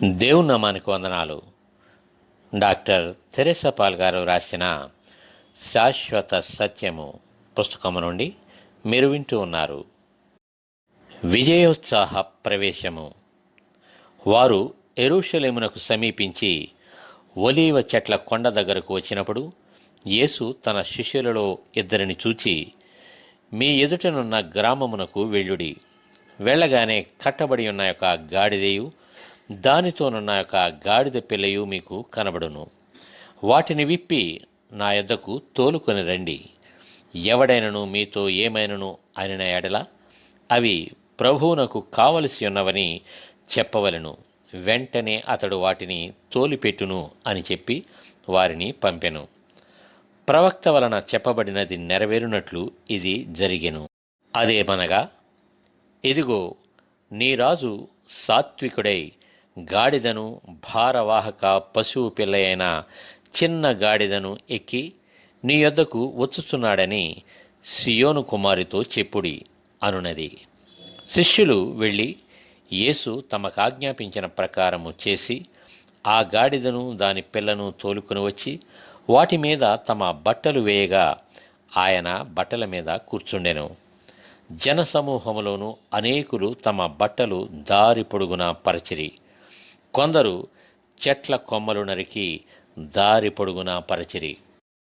దేవుని నామానికి వందనాలు. డాక్టర్ తెరెసా పాల్ గారు రాసిన శాశ్వత సత్యము పుస్తకము నుండి మీరు వింటూ ఉన్నారు. విజయోత్సాహ ప్రవేశము. వారు యెరూషలేమునకు సమీపించి ఒలీవ చెట్ల కొండ దగ్గరకు వచ్చినప్పుడు యేసు తన శిష్యులలో ఇద్దరిని చూచి, మీ ఎదుటనున్న గ్రామమునకు వెళ్ళుడి. వెళ్ళగానే కట్టబడి ఉన్న యొక్క గాడిదయు దానితోనున్న యొక్క గాడిద పిల్లయు మీకు కనబడును. వాటిని విప్పి నా యొద్దకు తోలుకొని రండి. ఎవడైనను మీతో ఏమైనను అనిన ఎడల అవి ప్రభువునకు కావలసి ఉన్నవని చెప్పవలెను. వెంటనే అతడు వాటిని తోలిపెట్టును అని చెప్పి వారిని పంపెను. ప్రవక్త వలన చెప్పబడినది నెరవేరునట్లు ఇది జరిగెను. అదేమనగా, ఇదిగో, నీ రాజు సాత్వికుడై గాడిదను భారవాహక పశువు పిల్ల అయిన చిన్న గాడిదను ఎక్కి నీ యొద్దకు వచ్చుచున్నాడని సియోను కుమారితో చెప్పుడి అనునది. శిష్యులు వెళ్ళి యేసు తమకాజ్ఞాపించిన ప్రకారము చేసి ఆ గాడిదను దాని పిల్లను తోలుకొని వచ్చి వాటి మీద తమ బట్టలు వేయగా ఆయన బట్టల మీద కూర్చుండెను. జనసమూహములోను అనేకులు తమ బట్టలు దారి పొడుగున పరచిరి. కొందరు చెట్ల కొమ్మలు నరికి దారి పొడుగున పరచిరి.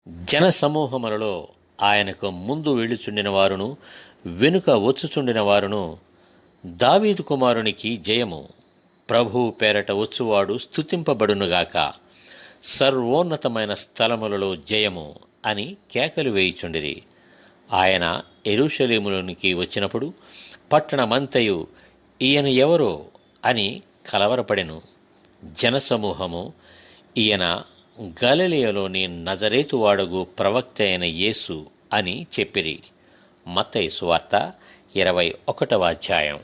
జనసమూహములలో ఆయనకు ముందు వెళ్ళుచుండిన వారును వెనుక వచ్చుచుండిన వారును, దావీదు కుమారునికి జయము, ప్రభువు పేరట వచ్చువాడు స్తుతింపబడునుగాక, సర్వోన్నతమైన స్థలములలో జయము అని కేకలు వేయుచుండిరి. ఆయన యెరూషలేములోనికి వచ్చినప్పుడు పట్టణమంతయు ఈయన ఎవరో అని కలవరపడెను. జనసమూహము ఈయన గలిలయలోని నజరేతు వాడగు ప్రవక్త అయిన యేసు అని చెప్పిరి. మత్తయి సువార్త 21వ అధ్యాయం.